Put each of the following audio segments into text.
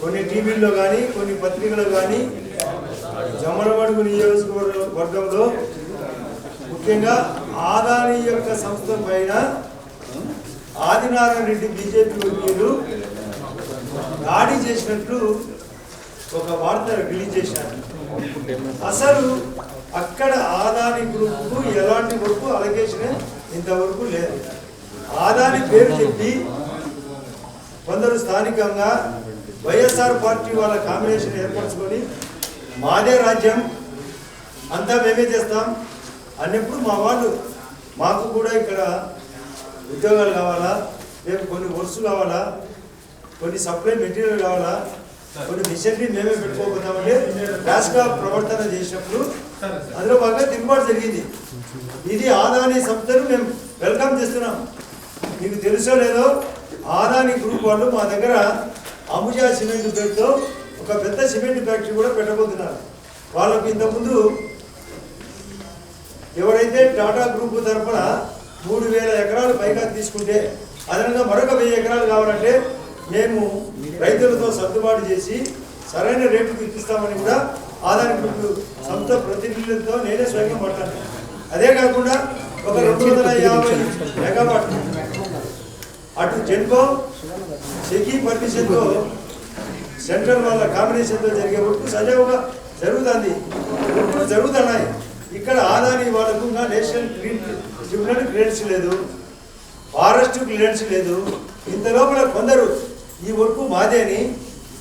కొన్ని టీవీల్లో కానీ కొన్ని పత్రికల్లో కానీ జమ్మలమడుగు నియోజకవర్గంలో ముఖ్యంగా ఆదాని యొక్క సంస్థ పైన ఆదినారాయణ రెడ్డి బీజేపీ వర్గీయులు దాడి చేసినట్లు ఒక వార్త రిలీజ్ చేశారు. అసలు అక్కడ ఆదాని గ్రూప్కు ఎలాంటి వరకు అలగేషన్ ఇంతవరకు లేదు. ఆదాని పేరు చెప్పి కొందరు స్థానికంగా వైఎస్ఆర్ పార్టీ వాళ్ళ కాంబినేషన్ ఏర్పరచుకొని మాదే రాజ్యం అంతా మేమే చేస్తాం అన్నప్పుడు మా వాళ్ళు మాకు కూడా ఇక్కడ ఉద్యోగాలు కావాలా, రేపు కొన్ని వర్క్స్ కావాలా, కొన్ని సప్లై మెటీరియల్ కావాలా, కొన్ని మిషనరీ మేమే పెట్టుకోబోతామంటే ర్యాష్గా ప్రవర్తన చేసినప్పుడు అందులో బాగా తిరుగుబాటు జరిగింది. ఇది ఆదాని సంస్థను మేము వెల్కమ్ చేస్తున్నాం. మీకు తెలుసో లేదో ఆదాని గ్రూప్ వాళ్ళు మా దగ్గర అంబుజా సిమెంట్ పేరుతో ఒక పెద్ద సిమెంట్ ఫ్యాక్టరీ కూడా పెట్టబోతున్నారు. వాళ్ళకు ఇంతకుముందు ఎవరైతే టాటా గ్రూప్ తరఫున 3000 ఎకరాలు పైగా తీసుకుంటే అదనంగా మరొక 1000 ఎకరాలు కావాలంటే మేము రైతులతో సర్దుబాటు చేసి సరైన రేటుకు ఇప్పిస్తామని కూడా ఆదాని గ్రూప్ సంస్థ ప్రతినిధులతో నేనే స్వయంగా మాట్లాడాను. అదే కాకుండా ఒక 250 మెగావాట్ అటు జెన్కో సెకీ పర్మిషన్తో సెంట్రల్ వాళ్ళ కాంబినేషన్తో జరిగే వర్క్ సజావుగా జరుగుతుంది. వర్కులు జరుగుతున్నాయి. ఇక్కడ ఆదాని వాళ్ళకు నేషనల్ గ్రీన్ ట్రిబ్యునల్ క్లియరెన్స్ లేదు, ఫారెస్ట్ క్లియరెన్స్ లేదు. ఇంత లోపల కొందరు ఈ వర్క్ మాదే అని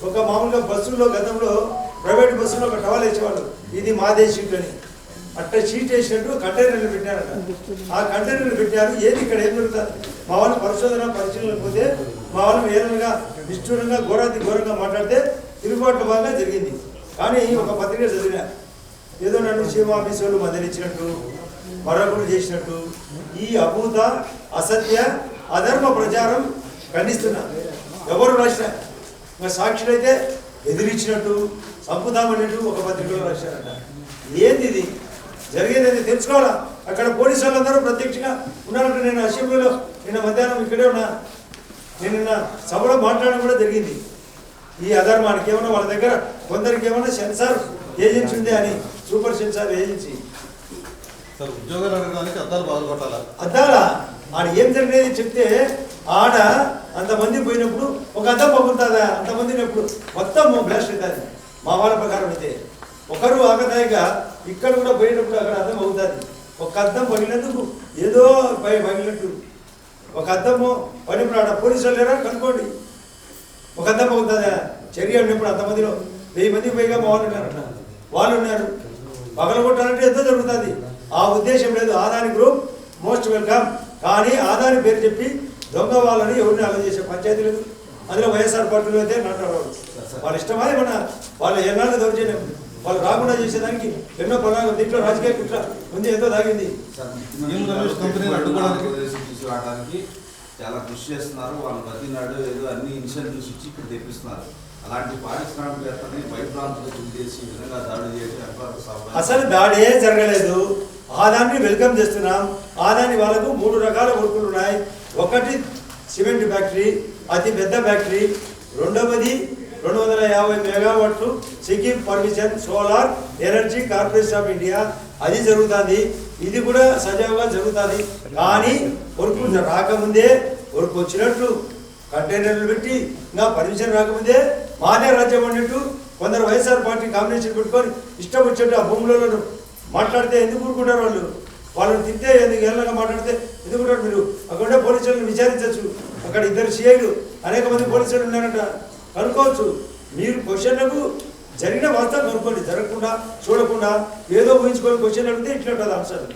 ఒక మామూలుగా బస్సుల్లో గతంలో ప్రైవేట్ బస్సులో ఒక టవల్ వేసేవాళ్ళు, ఇది మాదే షీట్ అని. అట్లా షీట్ వేసినట్టు కంటైనర్లు పెట్టారట. ఆ కంటైనర్లు పెట్టారు. ఏది ఇక్కడ ఏం జరుగుతుంది? మా వాళ్ళు పరిశీలన పోతే మా వాళ్ళు ఏదైనా నిష్ఠూరంగా ఘోరంగా మాట్లాడితే తిరుగుబాటు బాగా జరిగింది. కానీ ఒక పత్రిక చదివినా ఏదో నన్ను సీఎం ఆఫీస్ వాళ్ళు మద్దతిచ్చినట్టు, మరొకరు చేసినట్టు ఈ అభూత అసత్య అధర్మ ప్రచారం ఖండిస్తున్నా. ఎవరు రాసిన సాక్షులైతే ఎదిరించినట్టు సంపుదామన్నట్టు ఒక పత్రికలో రాశారట. ఏంది ఇది జరిగేది తెలుసుకోవాలా. అక్కడ పోలీసు వాళ్ళందరూ ప్రత్యక్షంగా ఉన్నారంటే నేను అసెంబ్లీలో నిన్న మధ్యాహ్నం ఇక్కడే ఉన్నా. నేను నిన్న సభలో మాట్లాడడం కూడా జరిగింది. ఈ అధర్మానికి ఏమన్నా వాళ్ళ దగ్గర కొందరికి ఏమన్నా సెన్సార్ ఏజెన్సీ ఉంది అని, సూపర్ సెన్సార్ ఏజెన్సీ ఉద్యోగాలు అడగడానికి అద్దాలు బాగా కొట్టాలా? అద్దాలా? ఆడ ఏం జరిగేది చెప్తే ఆడ అంతమంది పోయినప్పుడు ఒక అద్దం పగులుతుందా? అంతమందినప్పుడు మొత్తం బ్లాస్ట్ అవుతుంది. మా వాళ్ళ ప్రకారం అయితే ఒకరు ఆగదాయిగా ఇక్కడ కూడా పోయినప్పుడు అక్కడ అద్దం అవుతుంది. ఒక అద్దం పగిలినందుకు ఏదో పగిలినట్టు ఒక అద్దము పడినప్పుడు ఆడ పోలీసు వాళ్ళు లేరా కనుక్కోండి. ఒక అద్దం అవుతుందా? చర్య ఉన్నప్పుడు అంతమందిలో 1000 మందికి పైగా మా వాళ్ళు ఉన్నారట. వాళ్ళు ఉన్నారు. పగలగొట్టాలంటే ఎంతో జరుగుతుంది. ఆ ఉద్దేశం లేదు. Adani group most welcome. కానీ ఆదాని పేరు చెప్పి దొంగ వాళ్ళని ఎవరిని అలా చేసే పంచాయతీ లేదు. అందులో వైఎస్ఆర్ పార్టీలో అయితే నాటారు. వాళ్ళ ఇష్టమా ఏమన్నా వాళ్ళ ఎన్నాళ్ళు దౌర్జన్యం వాళ్ళు రాకుండా చేసేదానికి ఎన్నో పనులు దీంట్లో రాజకీయ కుట్ర ఉంది, ఎంతో దాగింది. తీసుకురావడానికి చాలా కృషి చేస్తున్నారు. వాళ్ళు ప్రతినాడు ఏదో అన్ని ఇన్సెంటివ్స్ ఇచ్చి ఇక్కడ తెప్పిస్తున్నారు. అలాంటి పారిశ్రామికవేత్తని బయట ప్రాంతాలు చుట్టేసి ఈ విధంగా దాడి చేయడం అసలు దాడే జరగలేదు. ఆదాన్ని వెల్కమ్ చేస్తున్నాం. ఆదాని వాళ్ళకు 3 రకాల వర్కులు ఉన్నాయి. ఒకటి సిమెంట్ ఫ్యాక్టరీ, అతి పెద్ద ఫ్యాక్టరీ. రెండవది 250 మెగావాట్లు seeking permission Solar Energy Corporation of India, అది జరుగుతుంది. ఇది కూడా సజావుగా జరుగుతుంది. కానీ వర్క్ రాకముందే వర్క్ వచ్చినట్లు కంటైనర్లు పెట్టి ఇంకా పర్మిషన్ రాకముందే మాదే రాజ్యం అన్నట్టు కొందరు వైఎస్ఆర్ పార్టీ కాంబినేషన్ పెట్టుకొని ఇష్టం వచ్చేట్టు ఆ భూములలో మాట్లాడితే ఎందుకు ఊరుకుంటారు? వాళ్ళని తింటే ఎందుకు ఏళ్ళగా మాట్లాడితే ఎందుకుంటారు? మీరు అక్కడ పోలీసులను విచారించవచ్చు. అక్కడ 2 సిఐలు అనేక మంది పోలీసులు ఉన్నారంట. కనుక్కోవచ్చు. మీరు క్వశ్చన్లకు జరిగిన వాస్తవం కనుక్కోండి. జరగకుండా చూడకుండా ఏదో ఊహించుకొని క్వశ్చన్ అడిగితే ఇట్లా ఉంటుంది అంశాలు.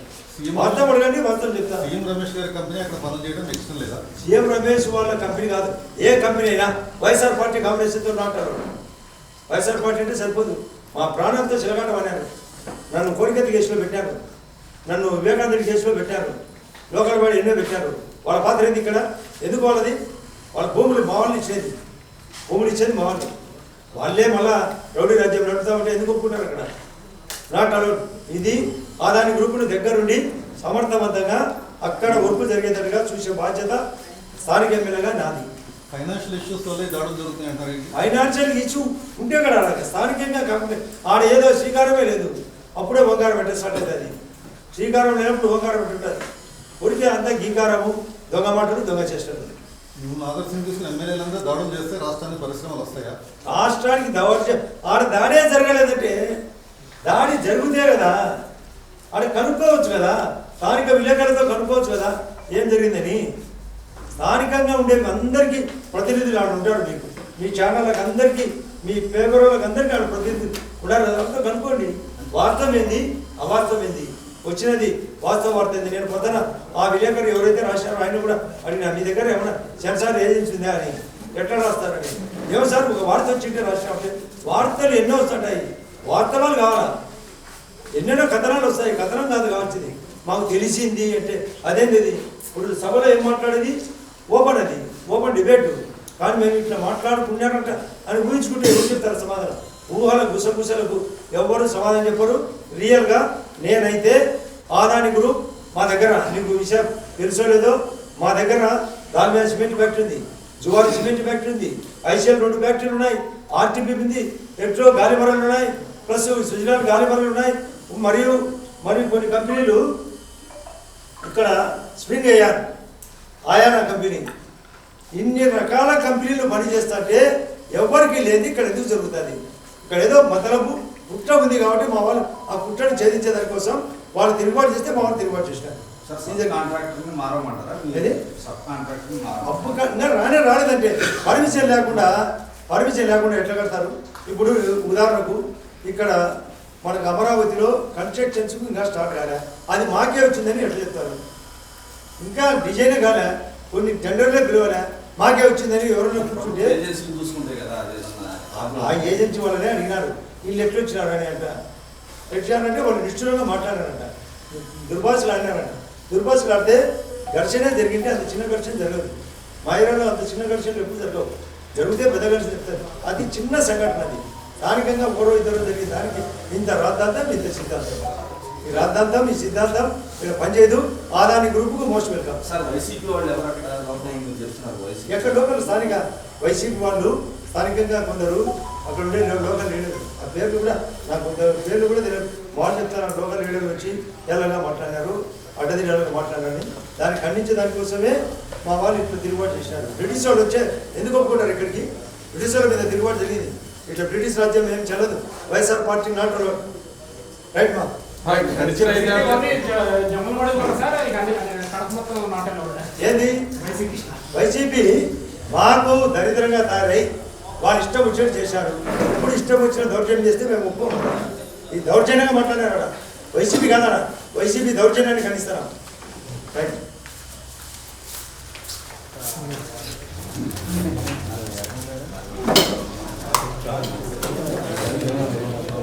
వాస్తవం అడగండి, వాస్తవం చెప్తాను. సీఎం రమేష్ గారి కంపెనీ అక్కడ పనులు చేయడం ఇష్టం లేదా? సీఎం రమేష్ వాళ్ళ కంపెనీ కాదు, ఏ కంపెనీ అయినా వైఎస్ఆర్ పార్టీ కాంబినేషన్తో నాటారు. వైఎస్ఆర్ పార్టీ అంటే సరిపోదు. మా ప్రాణంతో చెలగాటం అన్నారు. నన్ను కోరికత్తి కేసులో పెట్టారు, నన్ను వివేకానంద కేసులో పెట్టారు, లోకల్ వాడు ఎన్నో పెట్టారు. వాళ్ళ పాత్ర ఏంది ఇక్కడ? ఎందుకు వాళ్ళది? వాళ్ళ భూములు మా వాళ్ళని ఇచ్చేది, భూములు ఇచ్చేది మా వాళ్ళు. వాళ్ళే మళ్ళా రౌడీ రాజ్యం నడుపుతామంటే ఎందుకు ఒప్పుకుంటారు? అక్కడ నాట్ అలౌడ్. ఇది ఆదాని గ్రూపును దగ్గరుండి సమర్థవంతంగా అక్కడ వర్క్ జరిగేటట్టుగా చూసే బాధ్యత స్థానిక ఎమ్మెల్యేగా నాది. ఫైనాన్షియల్ ఇష్యూస్ వల్ల ఈ దాడులు జరుగుతున్నాయి అంటారు ఏంటి? ఫైనాన్షియల్ ఇష్యూ ఉంటే కదా అలాగే స్థానికంగా కాకుండా ఆడ ఏదో శ్రీకారమే లేదు, అప్పుడే ఓంకారం పెట్టేస్తాడు. అది శ్రీకారం లేనప్పుడు ఓంకారం పెట్టుంటుంది. ఉడికే అంతా గీకారము, దొంగ మాటలు, దొంగ చేష్టలు. నువ్వు ఆదర్శం తీసుకుని ఎమ్మెల్యేలందరూ దాడులు చేస్తే రాష్ట్రానికి పరిశ్రమలు వస్తాయా? రాష్ట్రానికి ఆడ దాడే జరగలేదంటే దాడి జరిగితే కదా ఆడ కనుక్కోవచ్చు కదా, స్థానిక విలేకరులతో కనుక్కోవచ్చు కదా ఏం జరిగిందని. స్థానికంగా ఉండే అందరికీ ప్రతినిధులు ఆడ ఉంటాడు. మీకు మీ ఛానళ్ళకి అందరికీ, మీ పేపర్ వాళ్ళకి అందరికీ ఆడ ప్రతినిధులు ఉండాలి. అదంతా కనుక్కోండి. వాస్తవం ఏంది, అవాస్తవం ఏంది, వచ్చినది వాస్తవ వార్త ఏంది. నేను పొద్దున ఆ విలేకరు ఎవరైతే రాశారో ఆయన కూడా అడిగినా, మీ దగ్గర ఏమైనా సెన్సార్ ఏజెన్సీ ఉందా అని. ఎట్లా రాస్తారని. ఏమో సార్ ఒక వార్త వచ్చింటే రాసినప్పుడు వార్తలు ఎన్నో వస్తుంటాయి, వార్తలు కావాలా, ఎన్నెన్నో కథనాలు వస్తాయి. కథనం కాదు కావాల్సింది. మాకు తెలిసింది అంటే అదేంది. ఇప్పుడు సభలో ఏం మాట్లాడేది ఓపెన్, అది ఓపెన్ డిబేట్. కానీ మేము ఇట్లా మాట్లాడుకున్నారంట అని ఊహించుకుంటే ఎవరు చెప్తారు సమాధానం? ఊహల గుసగుసలకు ఎవరు సమాధానం చెప్పరు. రియల్గా నేనైతే ఆదాని గ్రూప్ మా దగ్గర, నీకు విషయం తెలుసో లేదో, మా దగ్గర దాల్మియా సిమెంట్ ఫ్యాక్టరీ ఉంది, జువారి సిమెంట్ ఫ్యాక్టరీ ఉంది, ఐసీఎల్ 2 ఫ్యాక్టరీలు ఉన్నాయి, ఆర్టీపీ ఉంది, ఎట్రో గాలిమరలు ఉన్నాయి, ప్లస్ స్విట్జర్లాండ్ గాలిమరలు ఉన్నాయి, మరియు కొన్ని కంపెనీలు ఇక్కడ స్ప్రింగ్ ఆయానా కంపెనీ, ఇన్ని రకాల కంపెనీలు పనిచేస్తుంటే ఎవరికి లేదు. ఇక్కడ ఎందుకు జరుగుతుంది? ఇక్కడ ఏదో మతలబు కుట్ర ఉంది కాబట్టి మా వాళ్ళు ఆ కుట్రను ఛేదించే దానికోసం వాళ్ళు తిరుగుబాటు చేస్తే మా వాళ్ళు తిరుగుబాటు చేసినారు. అప్పు రానే రాలేదంటే పర్మిషన్ లేకుండా ఎట్లా కడతారు? ఇప్పుడు ఉదాహరణకు ఇక్కడ మనకు అమరావతిలో కన్స్ట్రక్షన్స్ ఇంకా స్టార్ట్ కాలే, అది మాకే వచ్చిందని ఎట్లా చెప్తారు? ఇంకా డిజైనే కాలే, కొన్ని టెండర్లే పిలవలే, మాకే వచ్చిందని ఎవరైనా కూర్చుంటే ఆ ఏజెన్సీ వాళ్ళనే అడిగినారు వీళ్ళు ఎట్లా వచ్చినారు అని అంట. ఎట్లానంటే వాళ్ళు నిష్ఠురంగా మాట్లాడారంట, దుర్భాషలు ఆడినారంట. దుర్భాషలు ఆడితే ఘర్షణే జరిగింటే అంత చిన్న ఘర్షణ జరగదు. మా ఏరియాలో అంత చిన్న ఘర్షణలు ఎప్పుడు జరగవు, జరిగితే పెద్ద ఘర్షణ చెప్తారు. అది చిన్న సంఘటన. అది స్థానికంగా 2 జరిగింది. దానికి ఇంత రాద్ధాంతం, ఇంత సిద్ధాంతం. ఈ రాద్ధాంతం, ఈ సిద్ధాంతం ఇక్కడ పనిచేయదు. ఆదాని గ్రూప్కు మోస్ట్ వెల్కమ్. సార్ వైసీపీ వాళ్ళు ఎక్కడ లోకల్ స్థానిక వైసీపీ వాళ్ళు స్థానికంగా కొందరు అక్కడ ఉండే లోకల్ లీడర్లు, ఆ పేర్లు కూడా నాకు కొందరు పేర్లు కూడా తెలియదు. వాళ్ళు చెప్తారు లోకల్ లీడర్లు వచ్చి ఎలాగా మాట్లాడినారు, అడ్డదిడ్డలుగా మాట్లాడారని. దాన్ని ఖండించే దానికోసమే మా వాళ్ళు ఇప్పుడు తిరుగుబాటు చేసినారు. బ్రిటిష్ వాళ్ళు వచ్చే ఎందుకు ఒప్పుకుంటారు? ఇక్కడికి బ్రిటిష్ వాళ్ళ మీద తిరుగుబాటు జరిగింది. ఇట్లా బ్రిటిష్ రాజ్యం ఏం చెల్లదు. వైఎస్ఆర్ పార్టీ నాట్ రైట్ మా ఏంది వైసీపీ మాకు దరిద్రంగా తయారై వాళ్ళు ఇష్టం వచ్చినట్టు చేశారు. ఇప్పుడు ఇష్టం వచ్చిన దౌర్జన్యం చేస్తే మేము ఒప్పుకోము. ఈ దౌర్జన్యంగా మాట్లాడారు. వైసీపీ కాదా? వైసీపీ దౌర్జన్యాన్ని ఖండిస్తారా? రైట్.